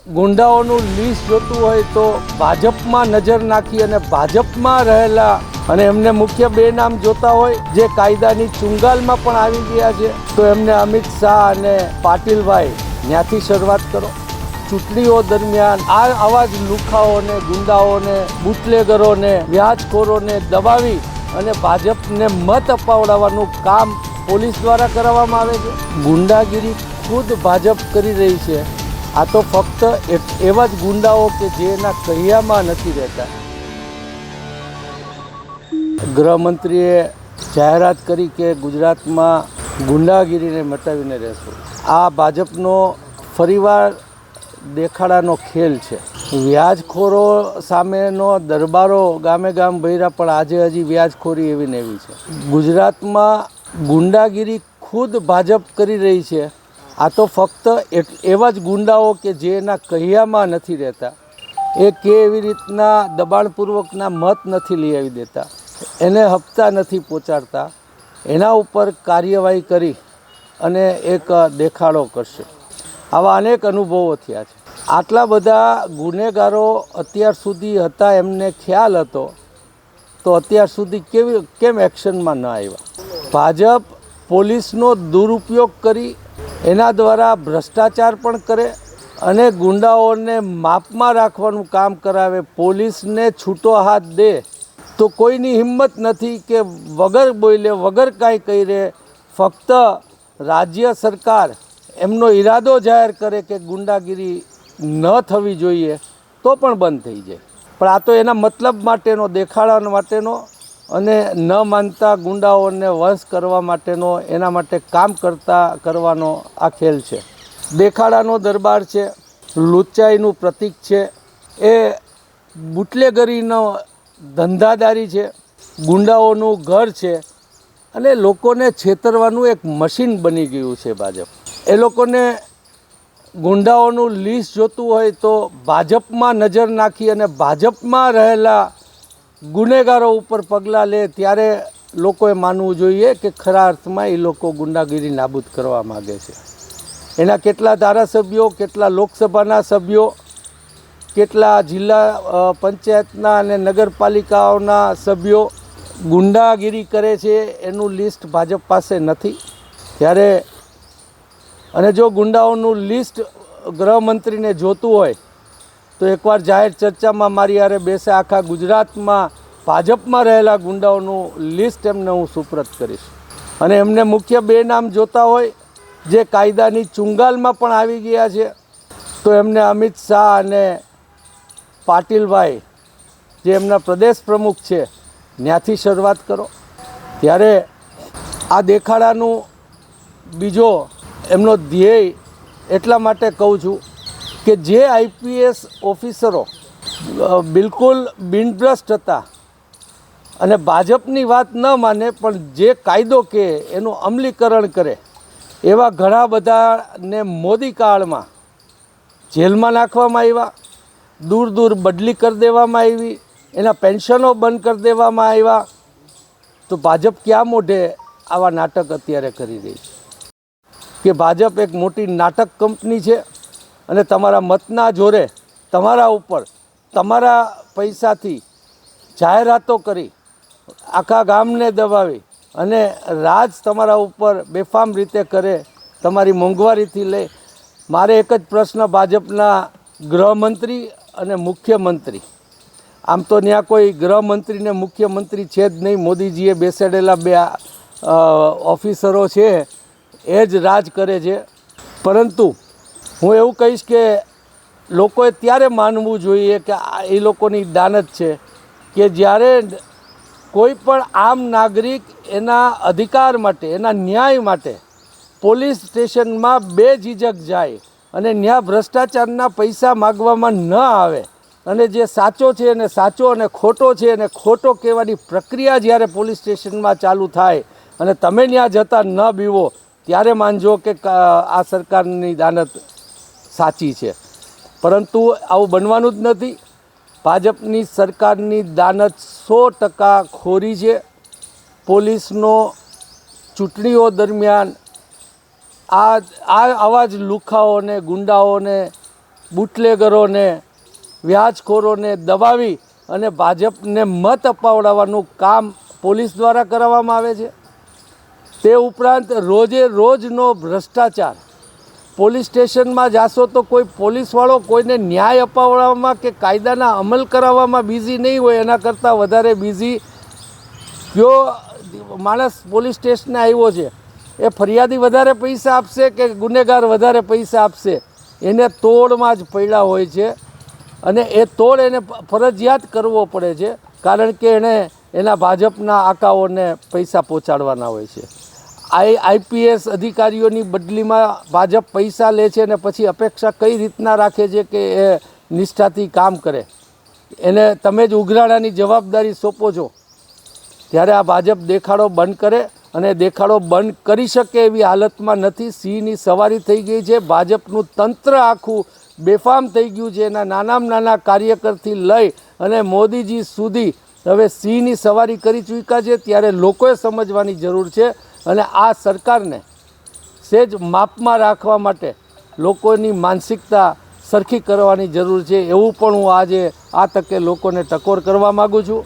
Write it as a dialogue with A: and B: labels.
A: ગુંડાઓનું list જોતું હોય તો ભાજપમાં નજર નાખી અને ભાજપમાં રહેલા અને એમને મુખ્ય બે નામ જોતા હોય જે કાયદાની ચુંગાલમાં પણ આવી ગયા છે તો એમને અમિત શાહ અને પાટીલભાઈ ત્યાંથી શરૂઆત કરો। ચૂંટણીઓ દરમિયાન આવા જ લુખાઓને, ગુંડાઓને, બુટલેગરોને, વ્યાજખોરોને દબાવી અને ભાજપને મત અપાવડાવવાનું કામ પોલીસ દ્વારા કરવામાં આવે છે। ગુંડાગીરી ખુદ ભાજપ કરી રહી છે। આ તો ફક્ત એવા જ ગુંડાઓ કે જેના કહ્યામાં નથી રહેતા। ગૃહમંત્રીએ જાહેરાત કરી કે ગુજરાતમાં ગુંડાગીરીને મટાવીને રહેશું। આ ભાજપનો ફરીવાર દેખાડાનો ખેલ છે। વ્યાજખોરો સામેનો દરબારો ગામે ગામ ભર્યા પણ આજે હજી વ્યાજખોરી એવી ને એવી છે। ગુજરાતમાં ગુંડાગીરી ખુદ ભાજપ કરી રહી છે। આ તો ફક્ત એવા જ ગુંડાઓ કે જેના કહ્યામાં નથી રહેતા, એ કે એવી રીતના દબાણપૂર્વકના મત નથી લઈ આવી દેતા, એને હપ્તા નથી પહોંચાડતા, એના ઉપર કાર્યવાહી કરી અને એક દેખાડો કરશે। આવા અનેક અનુભવો થયા છે। આટલા બધા ગુનેગારો અત્યાર સુધી હતા, એમને ખ્યાલ હતો તો અત્યાર સુધી કેમ એક્શનમાં ન આવ્યા? ભાજપ પોલીસનો દુરુપયોગ કરી એના દ્વારા ભ્રષ્ટાચાર પણ કરે અને ગુંડાઓને માપમાં રાખવાનું કામ કરાવે। પોલીસને છૂટો હાથ દે તો કોઈની હિંમત નથી કે વગર બોલે, વગર કાંઈ કરે, ફક્ત રાજ્ય સરકાર એમનો ઈરાદો જાહેર કરે કે ગુંડાગીરી ન થવી જોઈએ તો પણ બંધ થઈ જાય। પણ આ તો એના મતલબ માટેનો, દેખાડા માટેનો અને ન માનતા ગુંડાઓને વશ કરવા માટેનો, એના માટે કામ કરવાનો આ ખેલ છે। દેખાડાનો દરબાર છે, લુચ્ચાઈનું પ્રતીક છે, એ બુટલેગરીનો ધંધાદારી છે, ગુંડાઓનું ઘર છે અને લોકોને છેતરવાનું એક મશીન બની ગયું છે ભાજપ। એ લોકોને ગુંડાઓનું લિસ્ટ જોતું હોય તો ભાજપમાં નજર નાખી અને ભાજપમાં રહેલા ગુનેગારો ઉપર પગલાં લે ત્યારે લોકોએ માનવું જોઈએ કે ખરા અર્થમાં એ લોકો ગુંડાગીરી નાબૂદ કરવા માગે છે। એના કેટલા ધારાસભ્યો, કેટલા લોકસભાના સભ્યો, કેટલા જિલ્લા પંચાયતના અને નગરપાલિકાઓના સભ્યો ગુંડાગીરી કરે છે એનું લિસ્ટ ભાજપ પાસે નથી। ત્યારે અને જો ગુંડાઓનું લિસ્ટ ગૃહમંત્રીને જોતું હોય તો એકવાર જાહેર ચર્ચામાં મારી હારે બેસે, આખા ગુજરાતમાં ભાજપમાં રહેલા ગુંડાઓનું લિસ્ટ એમને હું સુપ્રત કરીશ અને એમને મુખ્ય બે નામ જોતા હોય જે કાયદાની ચુંગાલમાં પણ આવી ગયા છે તો એમને અમિત શાહ અને પાટીલભાઈ જે એમના પ્રદેશ પ્રમુખ છે ત્યાંથી શરૂઆત કરો। ત્યારે આ દેખાડાનું બીજો એમનો ધ્યેય એટલા માટે કહું છું કે જે આઈપીએસ ઓફિસરો બિલકુલ બિનભ્રષ્ટ હતા અને ભાજપની વાત ન માને પણ જે કાયદો કહે એનું અમલીકરણ કરે, એવા ઘણા બધાને મોદી કાળમાં જેલમાં નાખવામાં આવ્યા, દૂર દૂર બદલી કરી દેવામાં આવી, એના પેન્શનો બંધ કરી દેવામાં આવ્યા। તો ભાજપ ક્યાં મોઢે આવા નાટક અત્યારે કરી રહી છે કે ભાજપ એક મોટી નાટક કંપની છે અને તમારા મતના જોરે તમારા ઉપર તમારા પૈસાથી જાહેરાતો કરી આખા ગામને દબાવી અને રાજ તમારા ઉપર બેફામ રીતે કરે, તમારી મોંઘવારીથી લઈ। મારે એક જ પ્રશ્ન ભાજપના ગૃહમંત્રી અને મુખ્યમંત્રી, આમ તો ત્યાં કોઈ ગૃહમંત્રી ને મુખ્યમંત્રી છે જ નહીં, મોદીજીએ બેસાડેલા બે ઓફિસરો છે એ જ રાજ કરે છે। પરંતુ હું એવું કહીશ કે લોકોએ ત્યારે માનવું જોઈએ કે એ લોકોની દાનત છે કે જ્યારે કોઈ પણ આમ નાગરિક એના અધિકાર માટે, એના ન્યાય માટે પોલીસ સ્ટેશનમાં બેઝીઝક જાય અને ત્યાં ભ્રષ્ટાચારના પૈસા માગવામાં ન આવે અને જે સાચો છે એને સાચો અને ખોટો છે એને ખોટો કહેવાની પ્રક્રિયા જ્યારે પોલીસ સ્ટેશનમાં ચાલુ થાય અને તમે ત્યાં જતા ન બીવો ત્યારે માનજો કે આ સરકારની દાનત સાચી છે। પરંતુ આવું બનવાનું જ નથી। ભાજપની સરકારની દાનત 100% ખોરી છે। પોલીસનો ચૂંટણીઓ દરમિયાન આવા જ લુખાઓને, ગુંડાઓને બુટલેગરોને વ્યાજખોરોને દબાવી અને ભાજપને મત અપાવડાવવાનું કામ પોલીસ દ્વારા કરાવવામાં આવે છે। તે ઉપરાંત રોજે રોજનો ભ્રષ્ટાચાર। પોલીસ સ્ટેશનમાં જાશો તો કોઈ પોલીસવાળો કોઈને ન્યાય અપાવવામાં કે કાયદાના અમલ કરાવવામાં બિઝી નહીં હોય, એના કરતાં વધારે બિઝી કયો માણસ પોલીસ સ્ટેશને આવ્યો છે એ ફરિયાદી વધારે પૈસા આપશે કે ગુનેગાર વધારે પૈસા આપશે, એને તોડમાં જ પડ્યા હોય છે અને એ તોડ એને ફરજિયાત કરવો પડે છે, કારણ કે એણે એના ભાજપના આકાઓને પૈસા પહોંચાડવાના હોય છે। આઈપીએસ અધિકારીઓની બદલીમાં ભાજપ પૈસા લે છે અને પછી અપેક્ષા કઈ રીતના રાખે છે કે એ નિષ્ઠાથી કામ કરે। એને તમે જ ઉઘરાણાની જવાબદારી સોંપો છો, ત્યારે આ ભાજપ દેખાડો બંધ કરે, અને દેખાડો બંધ કરી શકે એવી હાલતમાં નથી। સિંહની સવારી થઈ ગઈ છે। ભાજપનું તંત્ર આખું બેફામ થઈ ગયું છે। એના નાનામાં નાના કાર્યકરથી લઈ અને મોદીજી સુધી હવે સિંહની સવારી કરી ચૂક્યા છે। ત્યારે લોકોએ સમજવાની જરૂર છે અને આ સરકારને સેજ માપમાં રાખવા માટે લોકોની માનસિકતા સરખી કરવાની જરૂર છે, એવું પણ હું આજે આ તકે લોકોને ટકોર કરવા માગું છું।